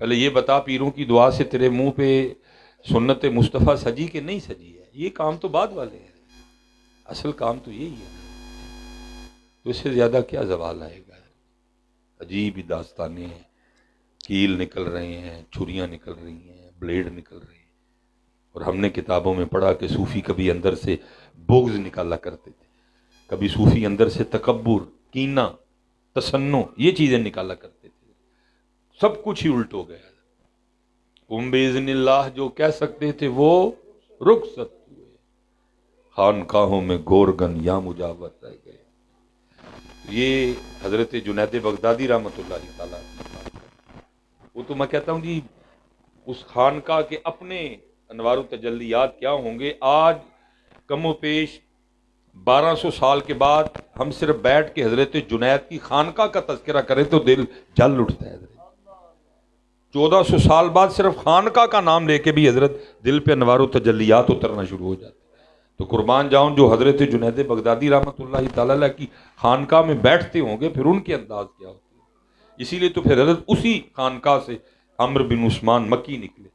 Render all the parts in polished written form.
پہلے یہ بتا پیروں کی دعا سے تیرے منہ پہ سنت مصطفیٰ سجی کہ نہیں سجی ہے؟ یہ کام تو بعد والے ہیں، اصل کام تو یہی ہے۔ تو اس سے زیادہ کیا زوال آئے گا؟ عجیب ہی داستانیں ہیں، کیل نکل رہے ہیں، چھریاں نکل رہی ہیں، بلیڈ نکل رہے ہیں، اور ہم نے کتابوں میں پڑھا کہ صوفی کبھی اندر سے بغض نکالا کرتے تھے، کبھی صوفی اندر سے تکبر، کینہ، تسنع، یہ چیزیں نکالا کرتے تھے۔ سب کچھ ہی الٹ ہو گیا۔ قم باذن اللہ جو کہہ سکتے تھے وہ رخصت ہوئے، خانقاہوں میں گورگن یا مجاور رہ گئے۔ یہ حضرت جنید بغدادی رحمۃ اللہ تعالیٰ، وہ تو میں کہتا ہوں جی اس خانقاہ کے اپنے انوار و تجلیات کیا ہوں گے۔ آج کم و بیش 1200 سال کے بعد ہم صرف بیٹھ کے حضرت جنید کی خانقاہ کا تذکرہ کریں تو دل جل اٹھتا ہے۔ حضرت 1400 سال بعد صرف خانقاہ کا نام لے کے بھی حضرت دل پہ انوار و تجلیات اترنا شروع ہو جاتے۔ تو قربان جاؤں جو حضرت جنید بغدادی رحمۃ اللہ تعالیٰ کی خانقاہ میں بیٹھتے ہوں گے، پھر ان کے انداز کیا ہوتے ہیں۔ اسی لیے تو پھر حضرت اسی خانقاہ سے عمرو بن عثمان مکی نکلے،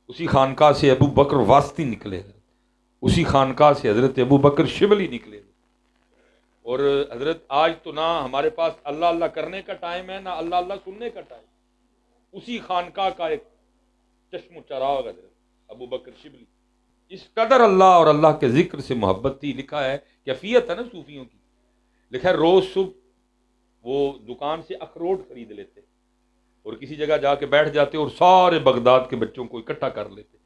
اسی خانقاہ سے ابو بکر واسطی نکلے، اسی خانقاہ سے حضرت ابو بکر شبلی نکلے۔ اور حضرت آج تو نہ ہمارے پاس اللہ اللہ کرنے کا ٹائم ہے، نہ اللہ اللہ سننے کا ٹائم۔ اسی خانقاہ کا ایک چشم و چراغ حضرت ابو بکر شبلی، اس قدر اللہ اور اللہ کے ذکر سے محبت تھی۔ لکھا ہے، کیفیت ہے نا صوفیوں کی، لکھا ہے روز صبح وہ دکان سے اخروٹ خرید لیتے اور کسی جگہ جا کے بیٹھ جاتے اور سارے بغداد کے بچوں کو اکٹھا کر لیتے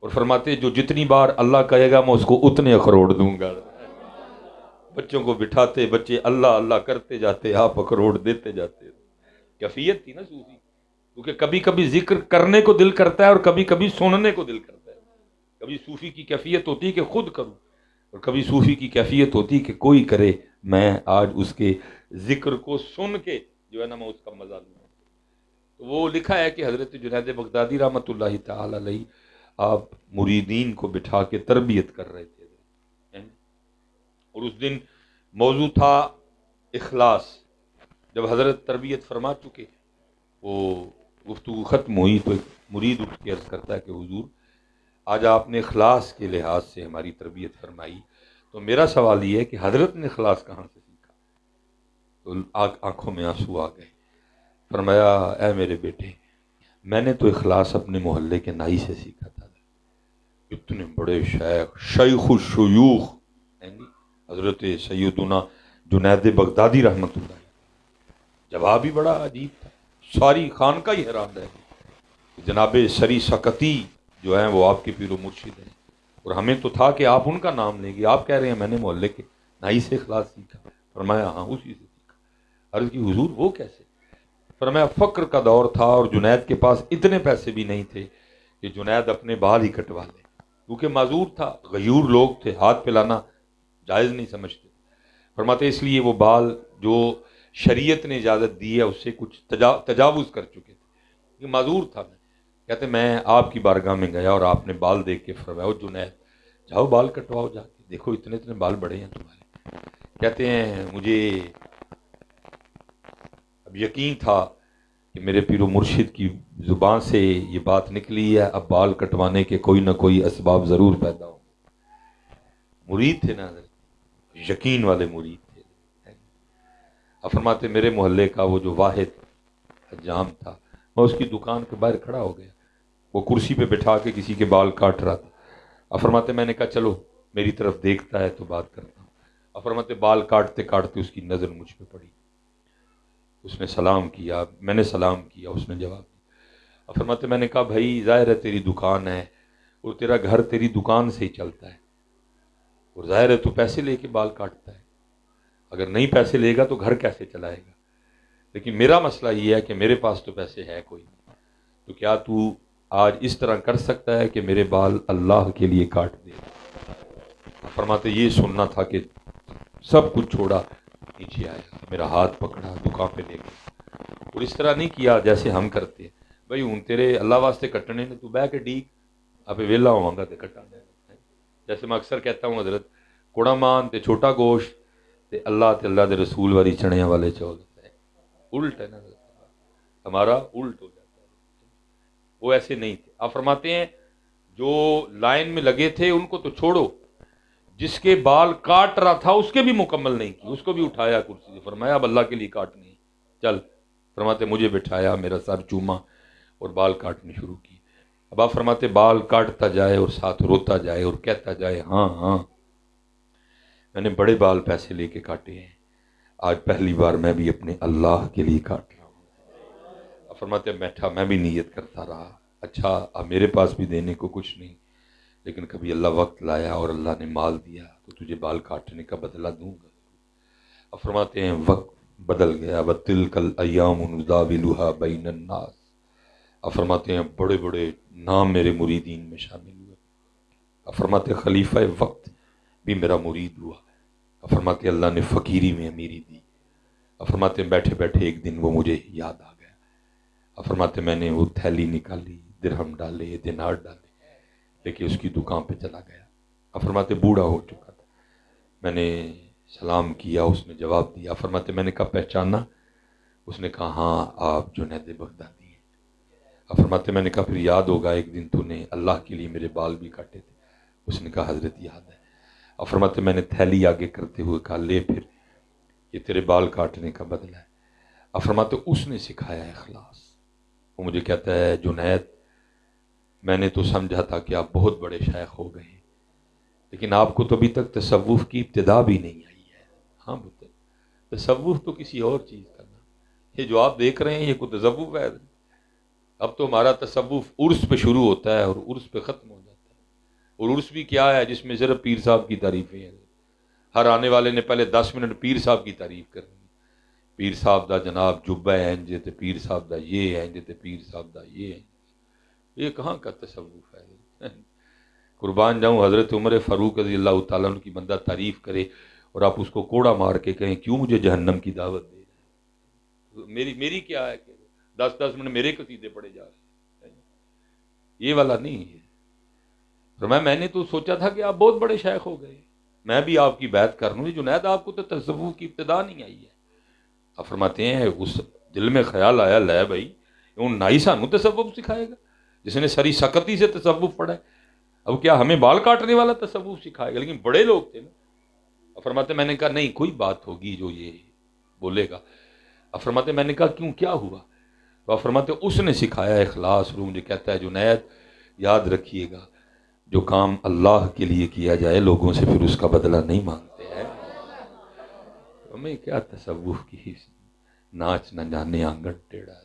اور فرماتے جو جتنی بار اللہ کہے گا میں اس کو اتنے اخروٹ دوں گا۔ بچوں کو بٹھاتے، بچے اللہ اللہ کرتے جاتے، آپ اخروٹ دیتے جاتے۔ کیفیت تھی نا صوفی، کیونکہ کبھی کبھی ذکر کرنے کو دل کرتا ہے اور کبھی کبھی سننے کو دل کرتا ہے۔ کبھی صوفی کی کیفیت ہوتی ہے کہ خود کروں، اور کبھی صوفی کی کیفیت ہوتی ہے کہ کوئی کرے، میں آج اس کے ذکر کو سن کے جو ہے نا میں اس کا مزہ لوں۔ تو وہ لکھا ہے کہ حضرت جنید بغدادی رحمۃ اللہ تعالی علیہ آپ مریدین کو بٹھا کے تربیت کر رہے تھے، اور اس دن موضوع تھا اخلاص۔ جب حضرت تربیت فرما چکے، وہ گفتگو ختم ہوئی تو ایک مرید اٹھ کے عرض کرتا ہے کہ حضور آج آپ نے اخلاص کے لحاظ سے ہماری تربیت فرمائی، تو میرا سوال یہ ہے کہ حضرت نے اخلاص کہاں سے سیکھا؟ تو آنکھوں میں آنسو آ گئے۔ فرمایا اے میرے بیٹے، میں نے تو اخلاص اپنے محلے کے نائی سے سیکھا تھا۔ اتنے بڑے شیخ الشیوخ حضرت سیدنا جنید بغدادی رحمۃ اللہ، جواب ہی بڑا عجیب تھا، ساری خانقاہ ہی حیران رہ گئی۔ جناب سری سکتی جو ہیں وہ آپ کے پیر و مرشد ہیں، اور ہمیں تو تھا کہ آپ ان کا نام لیں گے، آپ کہہ رہے ہیں میں نے محلے کے نائی سے اخلاص سیکھا۔ فرمایا ہاں اسی سے سیکھا۔ عرض کی حضور وہ کیسے؟ فرمایا فقر کا دور تھا اور جنید کے پاس اتنے پیسے بھی نہیں تھے کہ جنید اپنے بال ہی کٹوا لے، کیونکہ معذور تھا، غیور لوگ تھے، ہاتھ پلانا جائز نہیں سمجھتے۔ فرماتے اس لیے وہ بال جو شریعت نے اجازت دی ہے اس سے کچھ تجاوز کر چکے تھے، یہ معذور تھا۔ میں کہتے میں آپ کی بارگاہ میں گیا اور آپ نے بال دیکھ کے فرمایا او جنید جاؤ بال کٹواؤ جا کے، دیکھو اتنے اتنے بال بڑے ہیں تمہارے۔ کہتے ہیں مجھے اب یقین تھا کہ میرے پیر و مرشد کی زبان سے یہ بات نکلی ہے، اب بال کٹوانے کے کوئی نہ کوئی اسباب ضرور پیدا ہوں۔ مرید تھے نا حضرت، یقین والے مرید تھے۔ اب فرماتے میرے محلے کا وہ جو واحد حجام تھا، میں اس کی دکان کے باہر کھڑا ہو گیا، وہ کرسی پہ بٹھا کے کسی کے بال کاٹ رہا تھا۔ اب فرماتے میں نے کہا چلو میری طرف دیکھتا ہے تو بات کرتا ہوں۔ اب فرماتے بال کاٹتے کاٹتے اس کی نظر مجھ پہ پڑی، اس نے سلام کیا، میں نے سلام کیا، اس نے جواب دیا۔ اب فرماتے میں نے کہا بھائی ظاہر ہے تیری دکان ہے اور تیرا گھر تیری دکان سے ہی چلتا ہے، اور ظاہر ہے تو پیسے لے کے بال کاٹتا ہے، اگر نہیں پیسے لے گا تو گھر کیسے چلائے گا؟ لیکن میرا مسئلہ یہ ہے کہ میرے پاس تو پیسے ہے کوئی نہیں، تو کیا تو آج اس طرح کر سکتا ہے کہ میرے بال اللہ کے لیے کاٹ دے؟ فرماتے یہ سننا تھا کہ سب کچھ چھوڑا، نیچے آیا، میرا ہاتھ پکڑا، دکان پہ لے گیا، اور اس طرح نہیں کیا جیسے ہم کرتے ہیں، بھائی ہوں تیرے اللہ واسطے کٹنے نے تو بہ کے ڈیک آپ ویلا ہوا گا تے کٹا دے۔ جیسے میں اکثر کہتا ہوں حضرت کوڑا مان تے چھوٹا گوشت تے اللہ دے رسول والی چڑیاں والے چول، الٹ ہے نا، ہمارا الٹ ہو جاتا ہے۔ وہ ایسے نہیں تھے. آپ فرماتے ہیں جو لائن میں لگے تھے ان کو تو چھوڑو، جس کے بال کاٹ رہا تھا اس کے بھی مکمل نہیں کی، اس کو بھی اٹھایا کرسی سے، فرمایا اب اللہ کے لیے کاٹنی ہے، چل. فرماتے مجھے بٹھایا، میرا سر چوما اور بال کاٹنے شروع کی. اب آپ فرماتے بال کاٹتا جائے اور ساتھ روتا جائے اور کہتا جائے ہاں ہاں میں نے بڑے بال پیسے لے کے کاٹے ہیں، آج پہلی بار میں بھی اپنے اللہ کے لیے کاٹ رہا ہوں. اب فرماتے بیٹھا، میں بھی نیت کرتا رہا، اچھا اب میرے پاس بھی دینے کو کچھ نہیں، لیکن کبھی اللہ وقت لایا اور اللہ نے مال دیا تو تجھے بال کاٹنے کا بدلہ دوں گا. اب فرماتے ہیں وقت بدل گیا، وَتِلْكَ الْأَيَّامُ نُدَاوِلُهَا بَيْنَ النَّاسِ. اب فرماتے ہیں بڑے بڑے نام میرے مریدین میں شامل ہوئے. اب فرماتے خلیفہ وقت بھی میرا مرید ہوا. اب فرماتے اللہ نے فقیری میں امیری دی. اب فرماتے بیٹھے بیٹھے ایک دن وہ مجھے یاد آ گیا. اب فرماتے میں نے وہ تھیلی نکالی، درہم ڈالے، دینار ڈالے، لیکن اس کی دکان پہ چلا گیا. اب فرماتے بوڑھا ہو چکا تھا. میں نے سلام کیا، اس نے جواب دیا. فرماتے میں نے کہا پہچانا؟ اس نے کہا ہاں آپ جنید بغدادی ہیں. اب فرماتے میں نے کہا پھر یاد ہوگا ایک دن تو نے اللہ کے لیے میرے بال بھی کاٹے تھے. اس نے کہا حضرت یاد ہے. اب فرماتے میں نے تھیلی آگے کرتے ہوئے کہا لے پھر، یہ تیرے بال کاٹنے کا بدلہ ہے. اب فرماتے اس نے سکھایا اخلاص. وہ مجھے کہتا ہے جنید میں نے تو سمجھا تھا کہ آپ بہت بڑے شیخ ہو گئے، لیکن آپ کو تو ابھی تک تصوف کی ابتدا بھی نہیں آئی ہے. ہاں بت تصوف تو کسی اور چیز کا نام، یہ جو آپ دیکھ رہے ہیں یہ کوئی تصوف ہے؟ اب تو ہمارا تصوف عرس پہ شروع ہوتا ہے اور عرس پہ ختم ہو جاتا ہے. اور عرس بھی کیا ہے جس میں صرف پیر صاحب کی تعریفیں ہیں. ہر آنے والے نے پہلے 10 منٹ پیر صاحب کی تعریف کرنی. پیر صاحب دا جناب جبہ ہے انجے تے پیر صاحب دا یہ ہے انجے تے پیر صاحب دا یہ ہے. یہ کہاں کا تصوف ہے؟ قربان جاؤں حضرت عمر فاروق رضی اللہ تعالیٰ عنہ کی بندہ تعریف کرے اور آپ اس کو کوڑا مار کے کہیں کیوں مجھے جہنم کی دعوت دے رہے ہیں؟ میری کیا ہے کہ 10 منٹ میرے قصیدے پڑے جا رہے ہیں. یہ والا نہیں ہے. فرمایا میں نے تو سوچا تھا کہ آپ بہت بڑے شیخ ہو گئے، میں بھی آپ کی بیعت کر لوں. جنید آپ کو تو تصوف کی ابتدا نہیں آئی ہے. آپ فرماتے ہیں اس دل میں خیال آیا لے بھائی اون نائی سانو تصوف سکھائے گا جس نے سری سکتی سے تصوف پڑھا ہے، اب کیا ہمیں بال کاٹنے والا تصوف سکھائے گا؟ لیکن بڑے لوگ تھے نا. اب فرماتے میں نے کہا نہیں کوئی بات ہوگی جو یہ بولے گا. اب فرماتے میں نے کہا کیوں کیا ہوا؟ تو اب فرماتے اس نے سکھایا اخلاص. رو مجھے کہتا ہے جنید یاد رکھیے گا جو کام اللہ کے لیے کیا جائے لوگوں سے پھر اس کا بدلہ نہیں مانگتے ہیں. ہمیں کیا تصوف کی ناچ نہ جانے آنگن ٹیڑھا.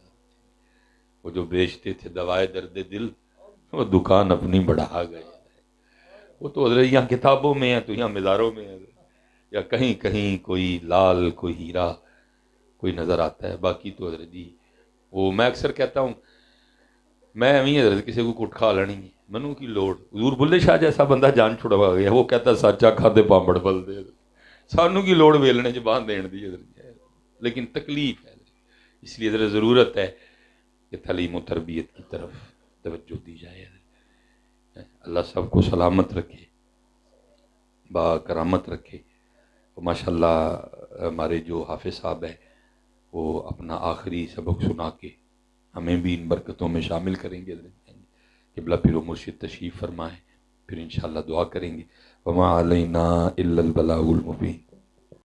وہ جو بیچتے تھے دوائے درد دل وہ دکان اپنی بڑھا گئے. وہ تو حضرت یہاں کتابوں میں ہے تو یہاں مزاروں میں ہے، یا کہیں کہیں کوئی لال کوئی ہیرا کوئی نظر آتا ہے. باقی تو حضرت جی وہ میں اکثر کہتا ہوں میں ہمیں حضرت کسی کو کٹ کھا لینی ہے منو کی لوڑ. حضور بلے شاہ جیسا بندہ جان چھڑوا گیا، وہ کہتا سچا کھادے پامبڑ بل دے، سانو کی لوڑ ویلنے چ باندھ دین دی حضرت. لیکن تکلیف ہے، اس لیے حضرت ضرورت ہے کہ تعلیم و تربیت کی طرف توجہ دی جائے. اللہ سب کو سلامت رکھے، با کرامت رکھے. ماشاءاللہ ہمارے جو حافظ صاحب ہیں وہ اپنا آخری سبق سنا کے ہمیں بھی ان برکتوں میں شامل کریں گے. قبلہ پیر و مرشد تشریف فرمائیں، پھر انشاءاللہ دعا کریں گے. وما علینا الا البلاغ المبین.